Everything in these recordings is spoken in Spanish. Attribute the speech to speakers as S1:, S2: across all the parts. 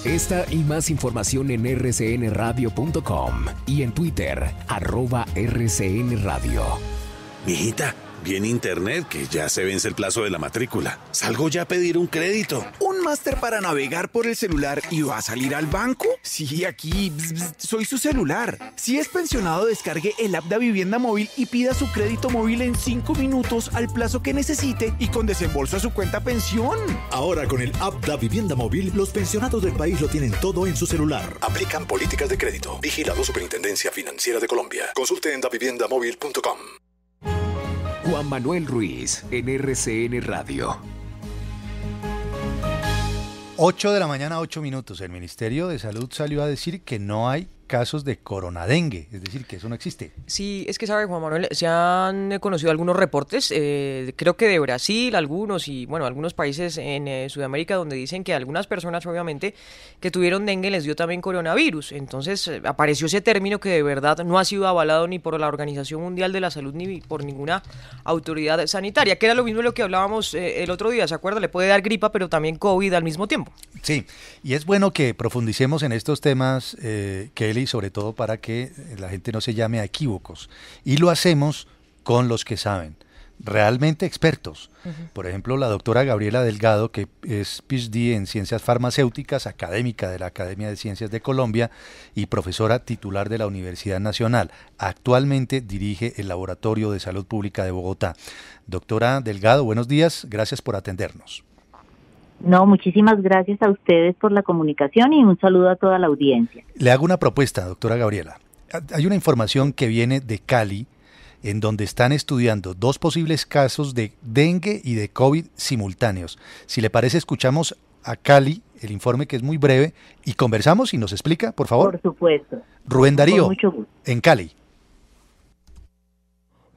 S1: Esta y más información en rcnradio.com y en Twitter, @rcnradio.
S2: Mijita, viene internet que ya se vence el plazo de la matrícula. Salgo ya a pedir un crédito.
S3: ¿Un máster para navegar por el celular y va a salir al banco? Sí, aquí, soy su celular. Si es pensionado, descargue el app Da Vivienda Móvil y pida su crédito móvil en 5 minutos al plazo que necesite y con desembolso a su cuenta pensión.
S4: Ahora con el app Da Vivienda Móvil, los pensionados del país lo tienen todo en su celular. Aplican políticas de crédito. Vigilado Superintendencia Financiera de Colombia. Consulte en daviviendamóvil.com.
S1: Juan Manuel Ruiz en RCN Radio.
S5: 8 de la mañana, 8 minutos. El Ministerio de Salud salió a decir que no hay casos de coronadengue, es decir, que eso no existe.
S6: Sí, es que sabe, Juan Manuel, se han conocido algunos reportes, creo que de Brasil, algunos y bueno, algunos países en Sudamérica donde dicen que algunas personas obviamente que tuvieron dengue les dio también coronavirus. Entonces apareció ese término que de verdad no ha sido avalado ni por la Organización Mundial de la Salud ni por ninguna autoridad sanitaria, que era lo mismo de lo que hablábamos el otro día, ¿se acuerda? Le puede dar gripa, pero también COVID al mismo tiempo.
S5: Sí, y es bueno que profundicemos en estos temas, Kelly, sobre todo para que la gente no se llame a equívocos. Y lo hacemos con los que saben, realmente expertos. Por ejemplo, la doctora Gabriela Delgado, que es PhD en Ciencias Farmacéuticas, académica de la Academia de Ciencias de Colombia y profesora titular de la Universidad Nacional. Actualmente dirige el Laboratorio de Salud Pública de Bogotá. Doctora Delgado, buenos días, gracias por atendernos.
S7: No, muchísimas gracias a ustedes por la comunicación y un saludo a toda la audiencia.
S5: Le hago una propuesta, doctora Gabriela. Hay una información que viene de Cali, en donde están estudiando 2 posibles casos de dengue y de COVID simultáneos. Si le parece, escuchamos a Cali, el informe que es muy breve, y conversamos y nos explica, por favor.
S7: Por supuesto.
S5: Rubén Darío,
S7: Con mucho gusto.
S5: en Cali.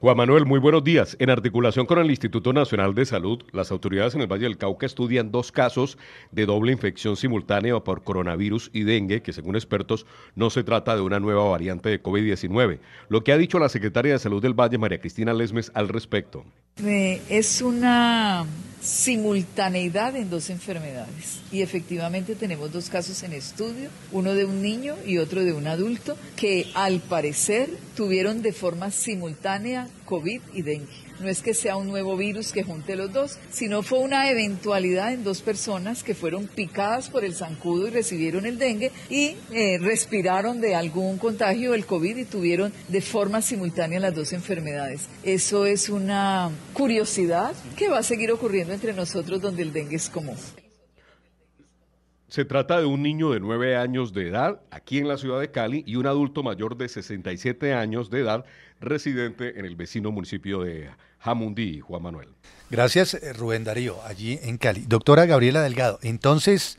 S8: Juan Manuel, muy buenos días. En articulación con el Instituto Nacional de Salud, las autoridades en el Valle del Cauca estudian 2 casos de doble infección simultánea por coronavirus y dengue, que según expertos no se trata de una nueva variante de COVID-19. Lo que ha dicho la secretaria de Salud del Valle, María Cristina Lesmes, al respecto.
S9: Es una simultaneidad en 2 enfermedades y efectivamente tenemos 2 casos en estudio, uno de un niño y otro de un adulto que al parecer tuvieron de forma simultánea COVID y dengue. No es que sea un nuevo virus que junte los 2, sino fue una eventualidad en 2 personas que fueron picadas por el zancudo y recibieron el dengue y respiraron de algún contagio del COVID y tuvieron de forma simultánea las 2 enfermedades. Eso es una curiosidad que va a seguir ocurriendo entre nosotros donde el dengue es común.
S8: Se trata de un niño de 9 años de edad, aquí en la ciudad de Cali, y un adulto mayor de 67 años de edad, residente en el vecino municipio de Jamundí, Juan Manuel.
S5: Gracias, Rubén Darío, allí en Cali. Doctora Gabriela Delgado, entonces,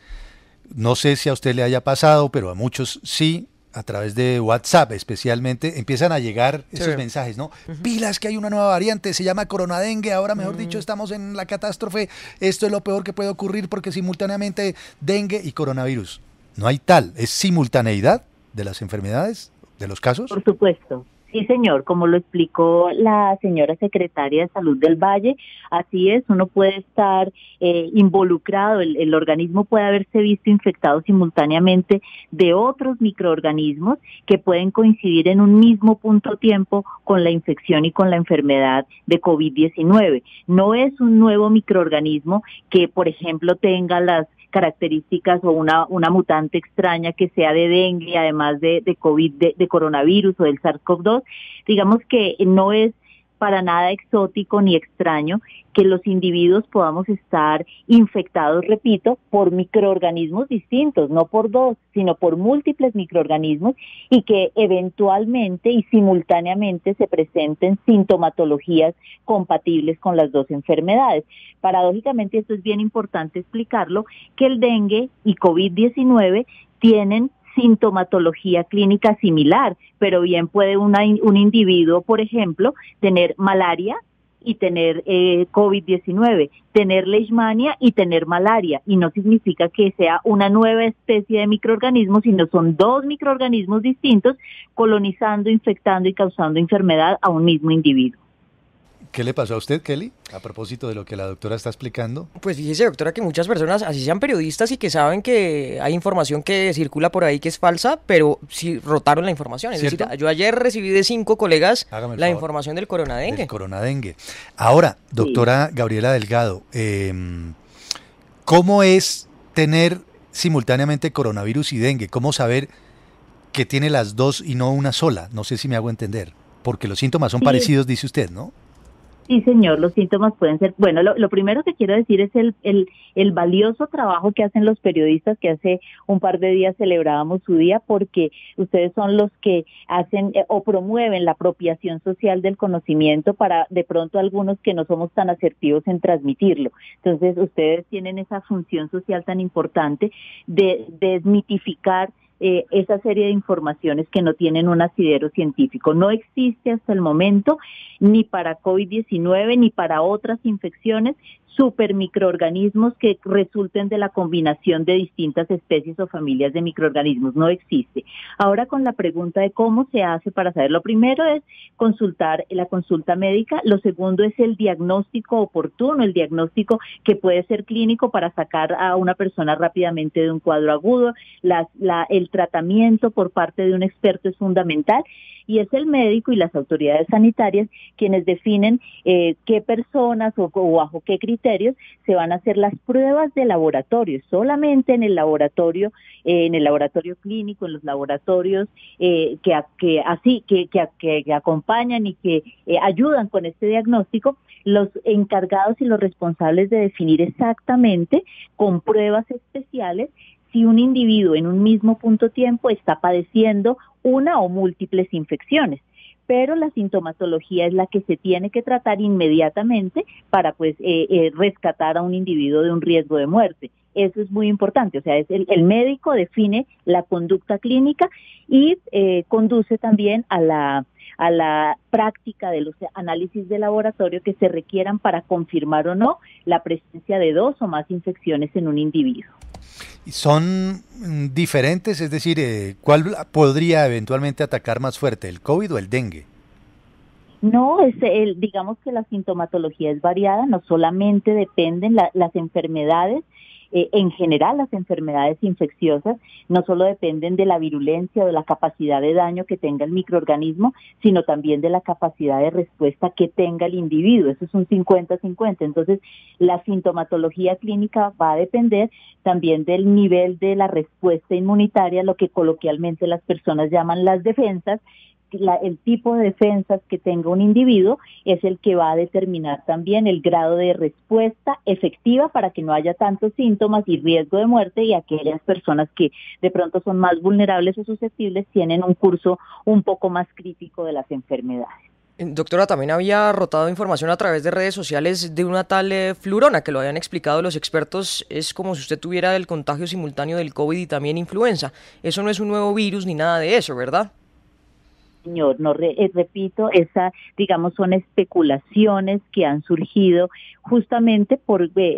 S5: no sé si a usted le haya pasado, pero a muchos sí, a través de WhatsApp especialmente, empiezan a llegar esos mensajes, ¿no? Pilas, que hay una nueva variante, se llama coronadengue, ahora mejor dicho estamos en la catástrofe, esto es lo peor que puede ocurrir porque simultáneamente dengue y coronavirus. No hay tal, es simultaneidad de las enfermedades, de los casos.
S7: Por supuesto. Sí, señor, como lo explicó la señora secretaria de Salud del Valle, así es, uno puede estar involucrado, el organismo puede haberse visto infectado simultáneamente de otros microorganismos que pueden coincidir en un mismo punto tiempo con la infección y con la enfermedad de COVID-19. No es un nuevo microorganismo que, por ejemplo, tenga las características o una mutante extraña que sea de dengue, además de COVID, de coronavirus o del SARS-CoV-2, digamos que no es para nada exótico ni extraño que los individuos podamos estar infectados, repito, por microorganismos distintos, no por 2, sino por múltiples microorganismos y que eventualmente y simultáneamente se presenten sintomatologías compatibles con las 2 enfermedades. Paradójicamente, esto es bien importante explicarlo, que el dengue y COVID-19 tienen sintomatología clínica similar, pero bien puede un individuo, por ejemplo, tener malaria y tener COVID-19, tener leishmania y tener malaria, y no significa que sea una nueva especie de microorganismo, sino son 2 microorganismos distintos colonizando, infectando y causando enfermedad a un mismo individuo.
S5: ¿Qué le pasó a usted, Kelly? A propósito de lo que la doctora está explicando.
S6: Pues fíjese, doctora, que muchas personas, así sean periodistas y que saben que hay información que circula por ahí que es falsa, pero sí rotaron la información. Es
S5: ¿Cierto?
S6: decir, yo ayer recibí de 5 colegas
S5: Hágame el
S6: la
S5: favor.
S6: información del coronadengue.
S5: Del coronadengue. Ahora, doctora Gabriela Delgado, ¿cómo es tener simultáneamente coronavirus y dengue? ¿Cómo saber que tiene las dos y no una sola? No sé si me hago entender, porque los síntomas son parecidos, dice usted, ¿no?
S7: Sí, señor, los síntomas pueden ser, bueno, lo primero que quiero decir es el valioso trabajo que hacen los periodistas, que hace un par de días celebrábamos su día, porque ustedes son los que hacen o promueven la apropiación social del conocimiento para de pronto algunos que no somos tan asertivos en transmitirlo. Entonces, ustedes tienen esa función social tan importante de desmitificar esa serie de informaciones que no tienen un asidero científico. No existe hasta el momento, ni para COVID-19, ni para otras infecciones, supermicroorganismos que resulten de la combinación de distintas especies o familias de microorganismos. No existe. Ahora, con la pregunta de cómo se hace para saber, lo primero es consultar la consulta médica, lo segundo es el diagnóstico oportuno, el diagnóstico que puede ser clínico para sacar a una persona rápidamente de un cuadro agudo, el tratamiento por parte de un experto es fundamental, y es el médico y las autoridades sanitarias quienes definen qué personas o bajo qué criterios se van a hacer las pruebas de laboratorio. Solamente en el laboratorio clínico, en los laboratorios que acompañan y que ayudan con este diagnóstico, los encargados y los responsables de definir exactamente con pruebas especiales si un individuo en un mismo punto de tiempo está padeciendo una o múltiples infecciones. Pero la sintomatología es la que se tiene que tratar inmediatamente para rescatar a un individuo de un riesgo de muerte. Eso es muy importante, o sea, es el médico define la conducta clínica y conduce también a la práctica de los análisis de laboratorio que se requieran para confirmar o no la presencia de 2 o más infecciones en un individuo.
S5: ¿Son diferentes? Es decir, ¿cuál podría eventualmente atacar más fuerte, el COVID o el dengue?
S7: No, digamos que la sintomatología es variada, no solamente dependen las enfermedades, en general las enfermedades infecciosas no solo dependen de la virulencia o de la capacidad de daño que tenga el microorganismo, sino también de la capacidad de respuesta que tenga el individuo. Eso es un 50-50. Entonces, la sintomatología clínica va a depender también del nivel de la respuesta inmunitaria, lo que coloquialmente las personas llaman las defensas. El tipo de defensas que tenga un individuo es el que va a determinar también el grado de respuesta efectiva para que no haya tantos síntomas y riesgo de muerte, y aquellas personas que de pronto son más vulnerables o susceptibles tienen un curso un poco más crítico de las enfermedades.
S6: Doctora, también había rotado información a través de redes sociales de una tal flurona, que lo habían explicado los expertos, es como si usted tuviera el contagio simultáneo del COVID y también influenza. Eso no es un nuevo virus ni nada de eso, ¿verdad?
S7: Señor, no repito, son especulaciones que han surgido justamente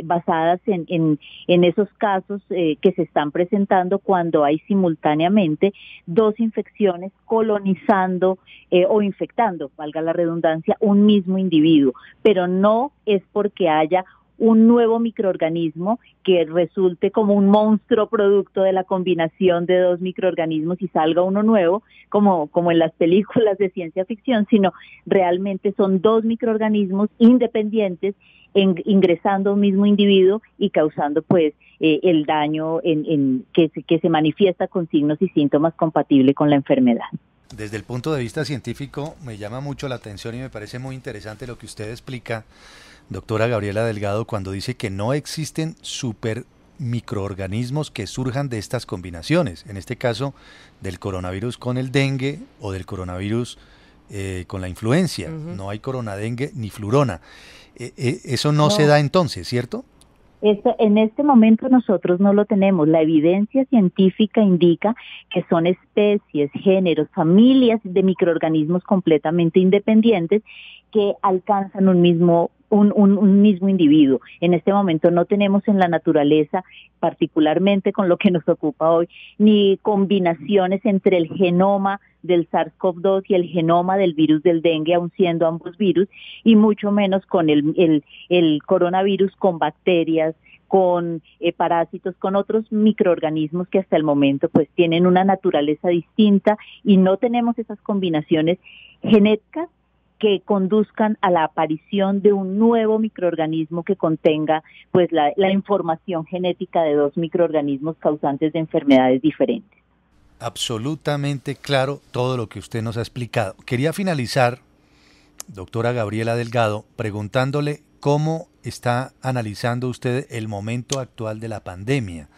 S7: basadas en esos casos que se están presentando cuando hay simultáneamente 2 infecciones colonizando o infectando, valga la redundancia, un mismo individuo, pero no es porque haya un nuevo microorganismo que resulte como un monstruo producto de la combinación de 2 microorganismos y salga uno nuevo, como en las películas de ciencia ficción, sino realmente son 2 microorganismos independientes ingresando a un mismo individuo y causando el daño que se manifiesta con signos y síntomas compatibles con la enfermedad.
S5: Desde el punto de vista científico me llama mucho la atención y me parece muy interesante lo que usted explica, doctora Gabriela Delgado, cuando dice que no existen supermicroorganismos que surjan de estas combinaciones, en este caso del coronavirus con el dengue o del coronavirus con la influencia. No hay coronadengue ni flurona. Eso no se da entonces, ¿cierto?
S7: En este momento nosotros no lo tenemos. La evidencia científica indica que son especies, géneros, familias de microorganismos completamente independientes que alcanzan un mismo un mismo individuo. En este momento no tenemos en la naturaleza, particularmente con lo que nos ocupa hoy, ni combinaciones entre el genoma del SARS-CoV-2 y el genoma del virus del dengue, aun siendo ambos virus, y mucho menos con el coronavirus con bacterias, con parásitos, con otros microorganismos que hasta el momento pues tienen una naturaleza distinta y no tenemos esas combinaciones genéticas que conduzcan a la aparición de un nuevo microorganismo que contenga pues la información genética de dos microorganismos causantes de enfermedades diferentes.
S5: Absolutamente claro todo lo que usted nos ha explicado. Quería finalizar, doctora Gabriela Delgado, preguntándole cómo está analizando usted el momento actual de la pandemia.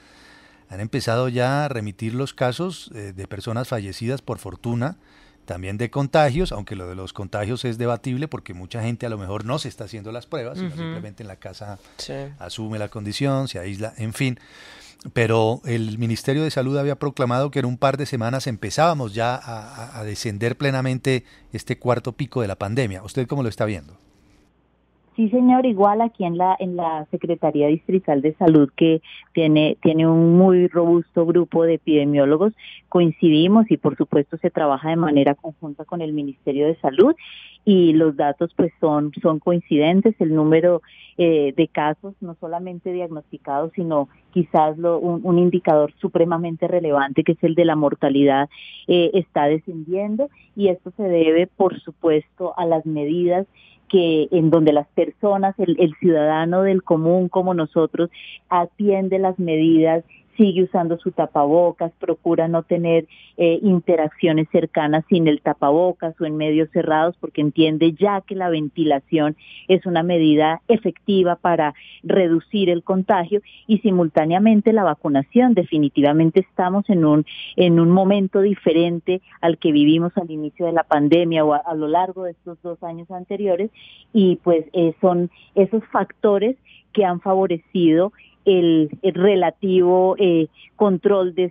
S5: Han empezado ya a remitir los casos de personas fallecidas, por fortuna, también de contagios, aunque lo de los contagios es debatible porque mucha gente a lo mejor no se está haciendo las pruebas, sino simplemente en la casa asume la condición, se aísla, en fin. Pero el Ministerio de Salud había proclamado que en un par de semanas empezábamos ya a descender plenamente este cuarto pico de la pandemia. ¿Usted cómo lo está viendo?
S7: Sí, señor, igual aquí en la Secretaría Distrital de Salud, que tiene un muy robusto grupo de epidemiólogos, coincidimos y por supuesto se trabaja de manera conjunta con el Ministerio de Salud y los datos pues son coincidentes. El número de casos no solamente diagnosticados, sino quizás un indicador supremamente relevante, que es el de la mortalidad, está descendiendo, y esto se debe por supuesto a las medidas que en donde las personas, el ciudadano del común como nosotros, atiende las medidas, sigue usando su tapabocas, procura no tener interacciones cercanas sin el tapabocas o en medios cerrados, porque entiende ya que la ventilación es una medida efectiva para reducir el contagio, y simultáneamente la vacunación. Definitivamente estamos en un momento diferente al que vivimos al inicio de la pandemia o a lo largo de estos 2 años anteriores, y pues son esos factores que han favorecido el relativo control de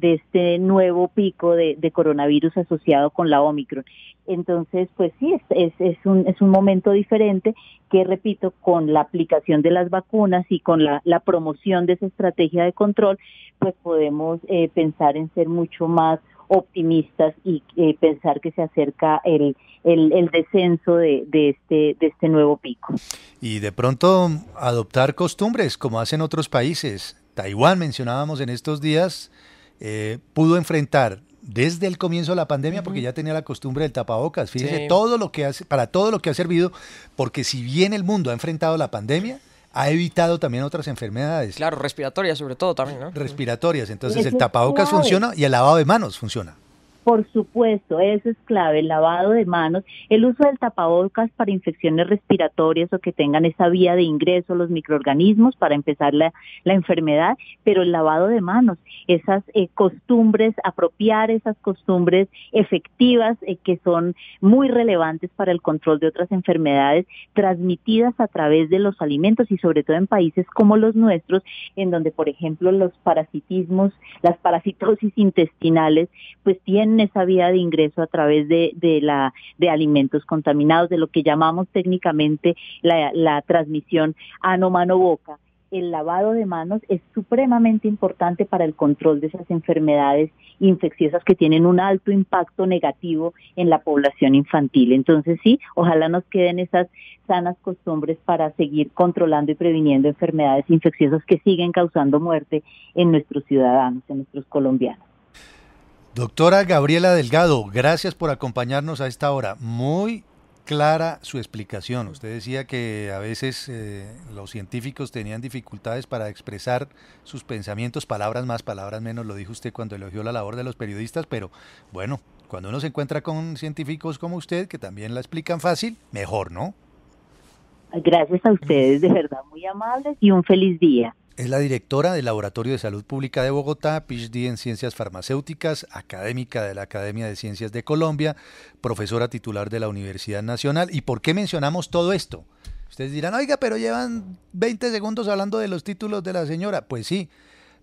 S7: este nuevo pico de coronavirus asociado con la Omicron. Entonces, pues sí, es un momento diferente que, repito, con la aplicación de las vacunas y con la promoción de esa estrategia de control, pues podemos pensar en ser mucho más optimistas y pensar que se acerca el descenso de este nuevo pico.
S5: Y de pronto adoptar costumbres como hacen otros países. Taiwán, mencionábamos en estos días, pudo enfrentar desde el comienzo de la pandemia, porque ya tenía la costumbre del tapabocas. Fíjese todo lo que para todo lo que ha servido, porque si bien el mundo ha enfrentado la pandemia, ha evitado también otras enfermedades.
S6: Claro, respiratorias sobre todo también, ¿no?
S5: Respiratorias. Entonces el tapabocas funciona y el lavado de manos funciona.
S7: Por supuesto, eso es clave, el lavado de manos, el uso del tapabocas para infecciones respiratorias o que tengan esa vía de ingreso los microorganismos para empezar la enfermedad, pero el lavado de manos, esas costumbres, apropiar esas costumbres efectivas que son muy relevantes para el control de otras enfermedades transmitidas a través de los alimentos, y sobre todo en países como los nuestros, en donde por ejemplo los parasitismos, las parasitosis intestinales, pues tienen esa vía de ingreso a través de alimentos contaminados, de lo que llamamos técnicamente la transmisión ano-mano-boca. El lavado de manos es supremamente importante para el control de esas enfermedades infecciosas que tienen un alto impacto negativo en la población infantil. Entonces sí, ojalá nos queden esas sanas costumbres para seguir controlando y previniendo enfermedades infecciosas que siguen causando muerte en nuestros ciudadanos, en nuestros colombianos.
S5: Doctora Gabriela Delgado, gracias por acompañarnos a esta hora. Muy clara su explicación. Usted decía que a veces los científicos tenían dificultades para expresar sus pensamientos, palabras más, palabras menos, lo dijo usted cuando elogió la labor de los periodistas, pero bueno, cuando uno se encuentra con científicos como usted, que también la explican fácil, mejor, ¿no?
S7: Gracias a ustedes, de verdad, muy amables, y un feliz día.
S5: Es la directora del Laboratorio de Salud Pública de Bogotá, PhD en Ciencias Farmacéuticas, académica de la Academia de Ciencias de Colombia, profesora titular de la Universidad Nacional. ¿Y por qué mencionamos todo esto? Ustedes dirán, oiga, pero llevan 20 segundos hablando de los títulos de la señora. Pues sí,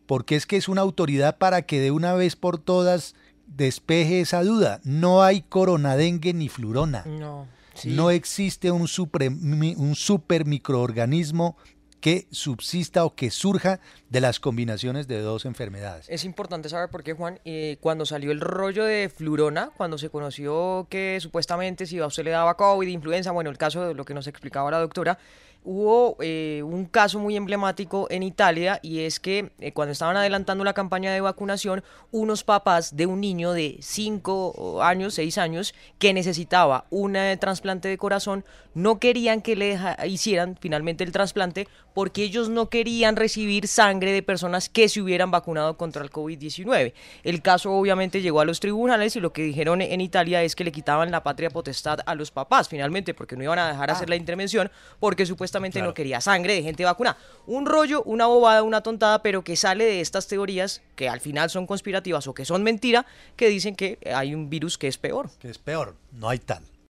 S5: porque es que es una autoridad para que de una vez por todas despeje esa duda. No hay coronadengue ni flurona.
S6: No. Sí.
S5: No existe un super microorganismo que subsista o que surja de las combinaciones de dos enfermedades.
S6: Es importante saber por qué, Juan, cuando salió el rollo de Flurona, cuando se conoció que supuestamente si a usted le daba COVID, influenza, bueno, el caso de lo que nos explicaba la doctora, hubo un caso muy emblemático en Italia, y es que cuando estaban adelantando la campaña de vacunación, unos papás de un niño de 5 años, 6 años, que necesitaba un trasplante de corazón, no querían que le hicieran finalmente el trasplante porque ellos no querían recibir sangre de personas que se hubieran vacunado contra el COVID-19. El caso obviamente llegó a los tribunales y lo que dijeron en Italia es que le quitaban la patria potestad a los papás finalmente, porque no iban a dejar hacer la intervención porque supuestamente no quería sangre de gente vacunada. Un rollo, una bobada, una tontada, pero que sale de estas teorías que al final son conspirativas o que son mentira, que dicen que hay un virus que es peor.
S5: Que es peor, no hay tal.